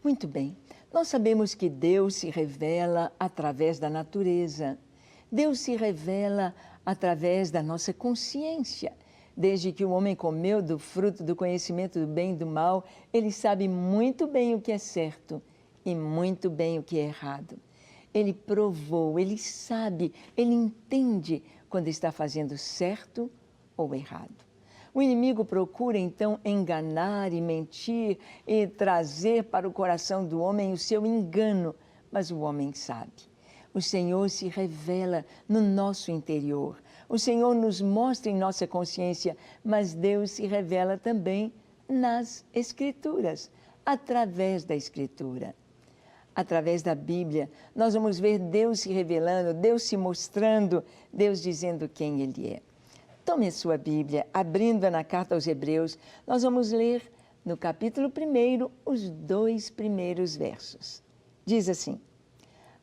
Muito bem. Nós sabemos que Deus se revela através da natureza. Deus se revela através da nossa consciência. Desde que o homem comeu do fruto do conhecimento do bem e do mal, ele sabe muito bem o que é certo e muito bem o que é errado. Ele provou, ele sabe, ele entende quando está fazendo certo ou errado. O inimigo procura, então, enganar e mentir e trazer para o coração do homem o seu engano, mas o homem sabe. O Senhor se revela no nosso interior. O Senhor nos mostra em nossa consciência, mas Deus se revela também nas Escrituras, através da Escritura. Através da Bíblia, nós vamos ver Deus se revelando, Deus se mostrando, Deus dizendo quem Ele é. Tome a sua Bíblia, abrindo-a na carta aos Hebreus, nós vamos ler no capítulo 1, os 2 primeiros versos. Diz assim: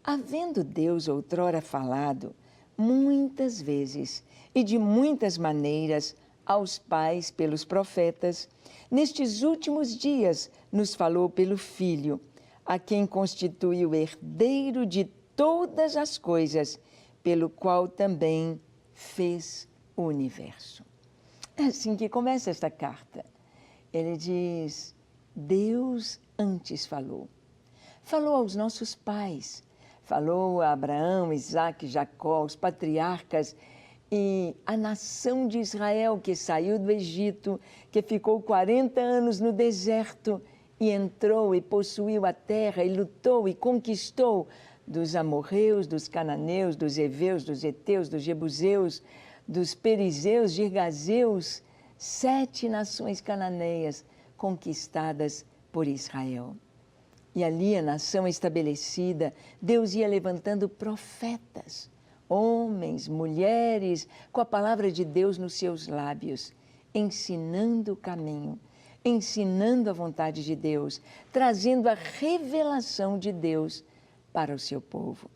havendo Deus outrora falado muitas vezes e de muitas maneiras aos pais pelos profetas, nestes últimos dias nos falou pelo Filho, a quem constituiu herdeiro de todas as coisas, pelo qual também fez o universo. É assim que começa esta carta. Ele diz: Deus antes falou. Falou aos nossos pais, falou a Abraão, Isaque, Jacó, os patriarcas e a nação de Israel que saiu do Egito, que ficou 40 anos no deserto e entrou e possuiu a terra e lutou e conquistou dos amorreus, dos cananeus, dos heveus, dos heteus, dos jebuseus, dos perizeus, girgazeus, 7 nações cananeias conquistadas por Israel. E ali a nação estabelecida, Deus ia levantando profetas, homens, mulheres, com a palavra de Deus nos seus lábios, ensinando o caminho, ensinando a vontade de Deus, trazendo a revelação de Deus para o seu povo.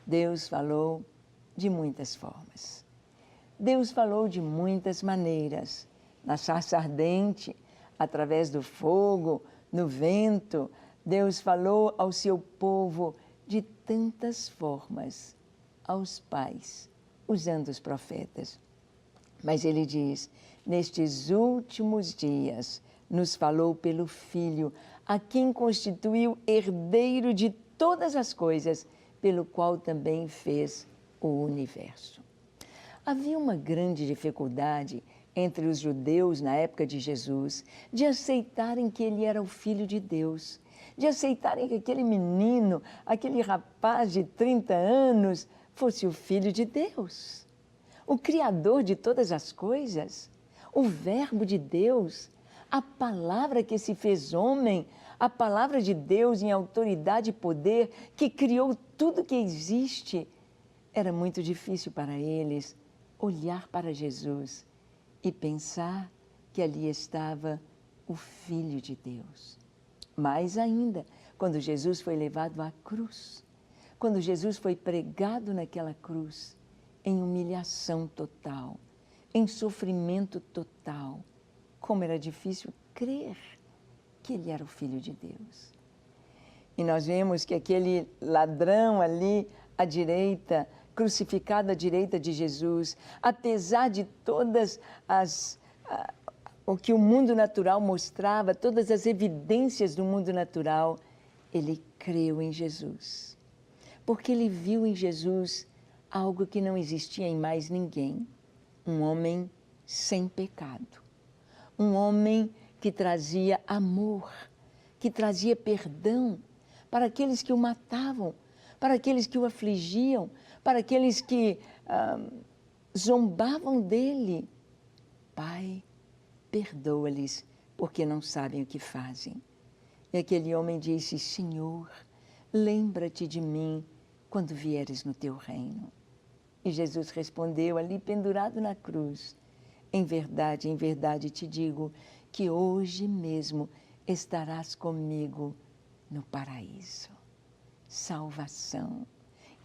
Deus falou de muitas formas. Deus falou de muitas maneiras, na sarça ardente, através do fogo, no vento. Deus falou ao seu povo de tantas formas, aos pais, usando os profetas. Mas ele diz: nestes últimos dias nos falou pelo Filho, a quem constituiu herdeiro de todas as coisas, pelo qual também fez o universo. Havia uma grande dificuldade entre os judeus na época de Jesus de aceitarem que ele era o Filho de Deus, de aceitarem que aquele menino, aquele rapaz de 30 anos, fosse o Filho de Deus, o Criador de todas as coisas, o Verbo de Deus, a palavra que se fez homem, a palavra de Deus em autoridade e poder, que criou tudo que existe. Era muito difícil para eles olhar para Jesus e pensar que ali estava o Filho de Deus. Mais ainda, quando Jesus foi levado à cruz, quando Jesus foi pregado naquela cruz, em humilhação total, em sofrimento total, como era difícil crer que ele era o Filho de Deus. E nós vemos que aquele ladrão ali à direita, crucificado à direita de Jesus, apesar de todas o que o mundo natural mostrava, todas as evidências do mundo natural, ele creu em Jesus. Porque ele viu em Jesus algo que não existia em mais ninguém. Um homem sem pecado. Um homem que trazia amor, que trazia perdão para aqueles que o matavam, para aqueles que o afligiam, para aqueles que zombavam dele. Pai, perdoa-lhes, porque não sabem o que fazem. E aquele homem disse: Senhor, lembra-te de mim quando vieres no teu reino. E Jesus respondeu ali pendurado na cruz: em verdade te digo que hoje mesmo estarás comigo no paraíso. Salvação,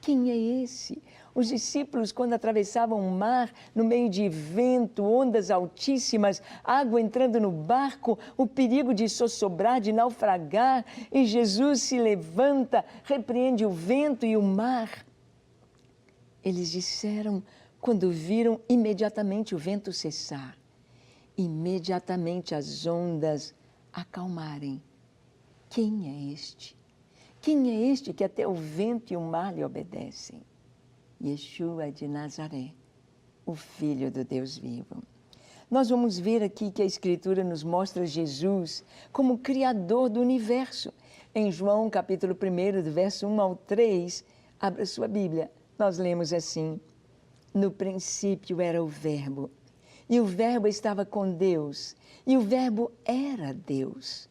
Quem é esse? Os discípulos, quando atravessavam o mar, no meio de vento, ondas altíssimas, água entrando no barco, o perigo de sossobrar, de naufragar, e Jesus se levanta, repreende o vento e o mar. Eles disseram, quando viram imediatamente o vento cessar, imediatamente as ondas acalmarem. Quem é este? Quem é este que até o vento e o mar lhe obedecem? Yeshua de Nazaré, o Filho do Deus vivo. Nós vamos ver aqui que a Escritura nos mostra Jesus como Criador do universo. Em João, capítulo 1, do verso 1 ao 3, abra sua Bíblia. Nós lemos assim: no princípio era o Verbo, e o Verbo estava com Deus, e o Verbo era Deus.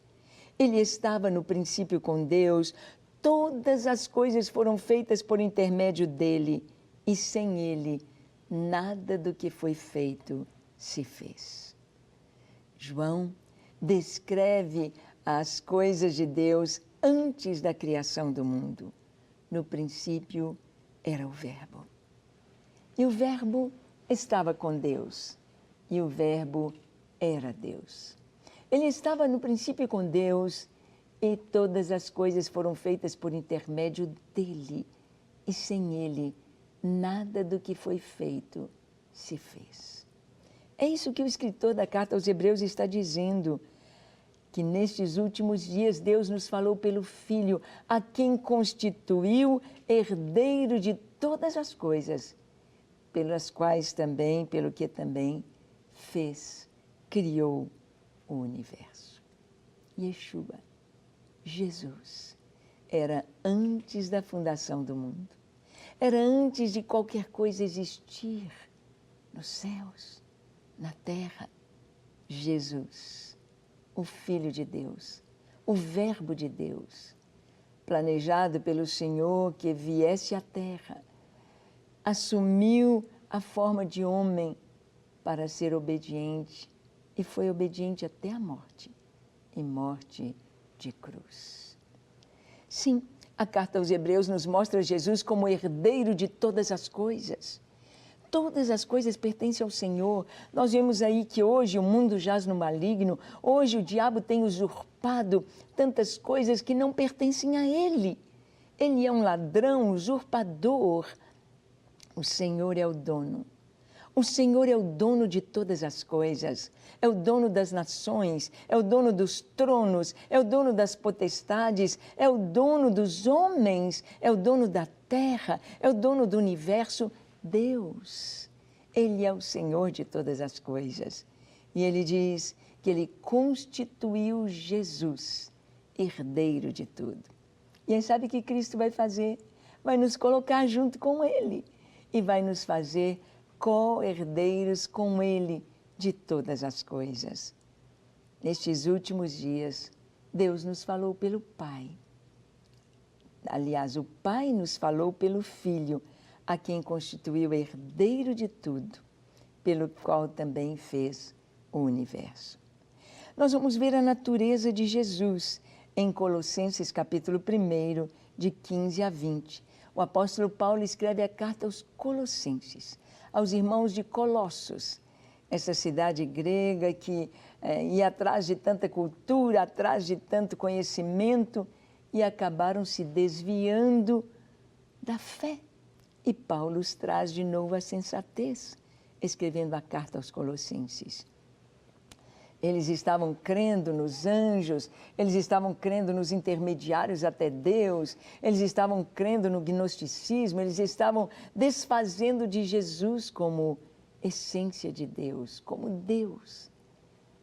Ele estava no princípio com Deus, todas as coisas foram feitas por intermédio dele, e sem ele, nada do que foi feito se fez. João descreve as coisas de Deus antes da criação do mundo. No princípio era o Verbo. E o Verbo estava com Deus, e o Verbo era Deus. Ele estava no princípio com Deus, e todas as coisas foram feitas por intermédio dele, e sem ele, nada do que foi feito se fez. É isso que o escritor da carta aos Hebreus está dizendo, que nestes últimos dias Deus nos falou pelo Filho, a quem constituiu herdeiro de todas as coisas, pelas quais também, pelo que também fez, criou o universo. Yeshua, Jesus, era antes da fundação do mundo. Era antes de qualquer coisa existir, nos céus, na terra. Jesus, o Filho de Deus, o Verbo de Deus, planejado pelo Senhor que viesse à terra, assumiu a forma de homem para ser obediente e foi obediente até a morte, e morte de cruz. Sim, a carta aos Hebreus nos mostra Jesus como herdeiro de todas as coisas. Todas as coisas pertencem ao Senhor. Nós vemos aí que hoje o mundo jaz no maligno, hoje o diabo tem usurpado tantas coisas que não pertencem a Ele. Ele é um ladrão, usurpador. O Senhor é o dono. O Senhor é o dono de todas as coisas, é o dono das nações, é o dono dos tronos, é o dono das potestades, é o dono dos homens, é o dono da terra, é o dono do universo. Deus, Ele é o Senhor de todas as coisas. E Ele diz que Ele constituiu Jesus, herdeiro de tudo. E aí sabe o que Cristo vai fazer? Vai nos colocar junto com Ele e vai nos fazer co-herdeiros com Ele de todas as coisas. Nestes últimos dias, Deus nos falou pelo Pai. Aliás, o Pai nos falou pelo Filho, a quem constituiu herdeiro de tudo, pelo qual também fez o universo. Nós vamos ver a natureza de Jesus em Colossenses capítulo 1, de 15 a 20. O apóstolo Paulo escreve a carta aos Colossenses, aos irmãos de Colossos, essa cidade grega que ia atrás de tanta cultura, atrás de tanto conhecimento, e acabaram se desviando da fé. E Paulo os traz de novo a sensatez, escrevendo a carta aos Colossenses. Eles estavam crendo nos anjos, eles estavam crendo nos intermediários até Deus, eles estavam crendo no gnosticismo, eles estavam desfazendo de Jesus como essência de Deus, como Deus,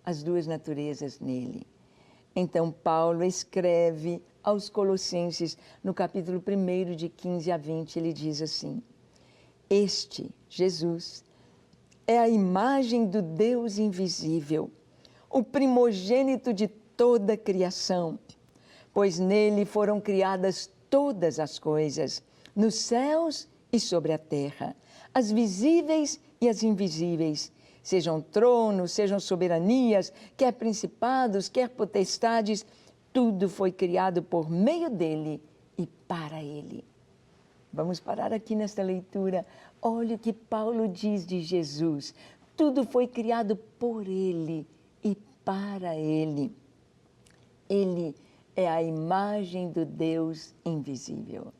as duas naturezas nele. Então Paulo escreve aos Colossenses, no capítulo 1, de 15 a 20, ele diz assim: este, Jesus, é a imagem do Deus invisível, o primogênito de toda a criação, pois nele foram criadas todas as coisas, nos céus e sobre a terra, as visíveis e as invisíveis, sejam tronos, sejam soberanias, quer principados, quer potestades, tudo foi criado por meio dele e para ele. Vamos parar aqui nesta leitura. Olha o que Paulo diz de Jesus. Tudo foi criado por Ele e para Ele. Ele é a imagem do Deus invisível.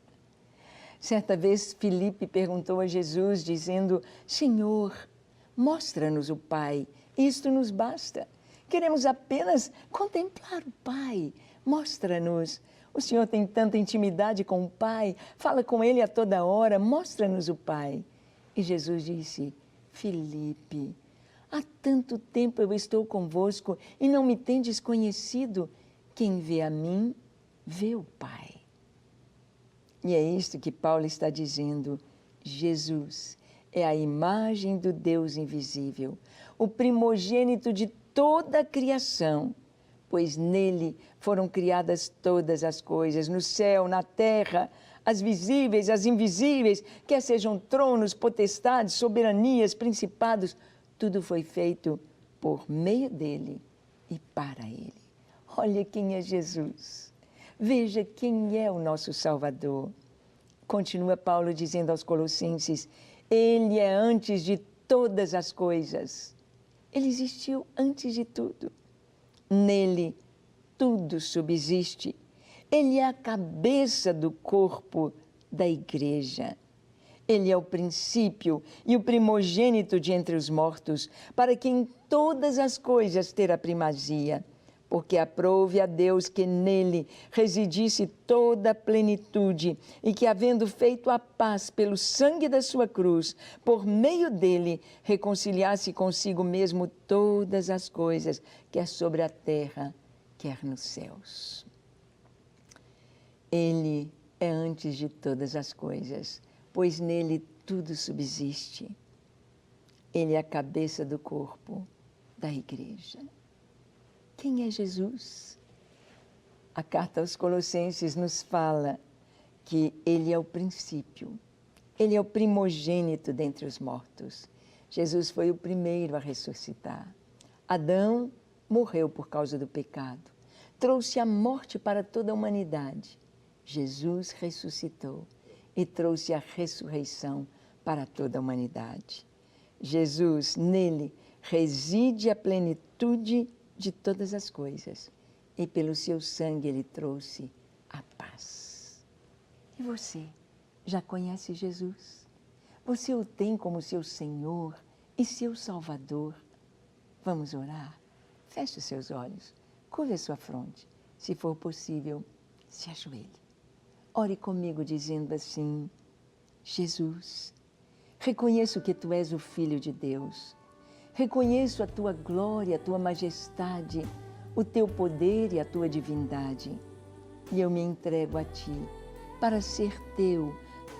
Certa vez, Filipe perguntou a Jesus, dizendo: Senhor, mostra-nos o Pai, isto nos basta. Queremos apenas contemplar o Pai. Mostra-nos. O Senhor tem tanta intimidade com o Pai, fala com Ele a toda hora, mostra-nos o Pai. E Jesus disse: Filipe, há tanto tempo eu estou convosco e não me tendes conhecido. Quem vê a mim, vê o Pai. E é isto que Paulo está dizendo. Jesus é a imagem do Deus invisível, o primogênito de toda a criação, pois nele foram criadas todas as coisas, no céu, na terra, as visíveis, as invisíveis, quer sejam tronos, potestades, soberanias, principados, tudo foi feito por meio dele e para ele. Olha quem é Jesus. Veja quem é o nosso Salvador. Continua Paulo dizendo aos Colossenses: Ele é antes de todas as coisas. Ele existiu antes de tudo. Nele tudo subsiste. Ele é a cabeça do corpo da igreja. Ele é o princípio e o primogênito de entre os mortos, para que em todas as coisas terá primazia. Porque aprouve a Deus que nele residisse toda a plenitude e que, havendo feito a paz pelo sangue da sua cruz, por meio dele reconciliasse consigo mesmo todas as coisas, quer sobre a terra, quer nos céus. Ele é antes de todas as coisas, pois nele tudo subsiste. Ele é a cabeça do corpo da igreja. Quem é Jesus? A carta aos Colossenses nos fala que ele é o princípio, ele é o primogênito dentre os mortos. Jesus foi o primeiro a ressuscitar. Adão morreu por causa do pecado, trouxe a morte para toda a humanidade. Jesus ressuscitou e trouxe a ressurreição para toda a humanidade. Jesus, nele, reside a plenitude de todas as coisas, e pelo seu sangue ele trouxe a paz. E você, já conhece Jesus? Você o tem como seu Senhor e seu Salvador? Vamos orar? Feche os seus olhos, curve a sua fronte, se for possível, se ajoelhe. Ore comigo dizendo assim: Jesus, reconheço que Tu és o Filho de Deus. Reconheço a Tua glória, a Tua majestade, o Teu poder e a Tua divindade. E eu me entrego a Ti para ser Teu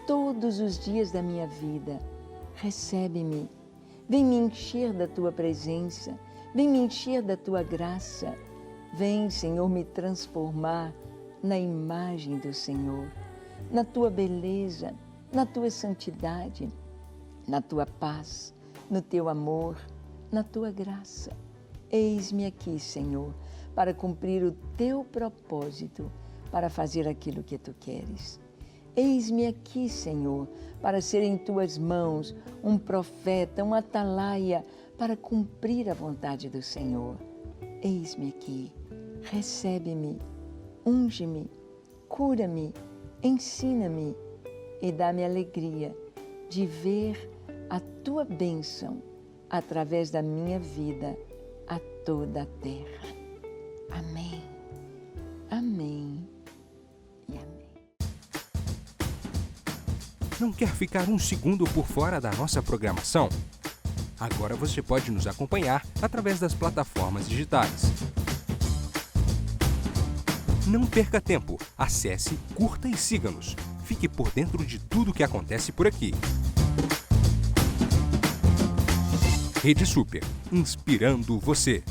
todos os dias da minha vida. Recebe-me, vem me encher da Tua presença, vem me encher da Tua graça. Vem, Senhor, me transformar na imagem do Senhor, na Tua beleza, na Tua santidade, na Tua paz, no Teu amor, na Tua graça. Eis-me aqui, Senhor, para cumprir o Teu propósito, para fazer aquilo que Tu queres. Eis-me aqui, Senhor, para ser em Tuas mãos um profeta, um atalaia, para cumprir a vontade do Senhor. Eis-me aqui, recebe-me, unge-me, cura-me, ensina-me e dá-me alegria de ver a Tua bênção através da minha vida a toda a terra. Amém, amém e amém. Não quer ficar um segundo por fora da nossa programação? Agora você pode nos acompanhar através das plataformas digitais. Não perca tempo, acesse, curta e siga-nos. Fique por dentro de tudo o que acontece por aqui. Rede Super, inspirando você.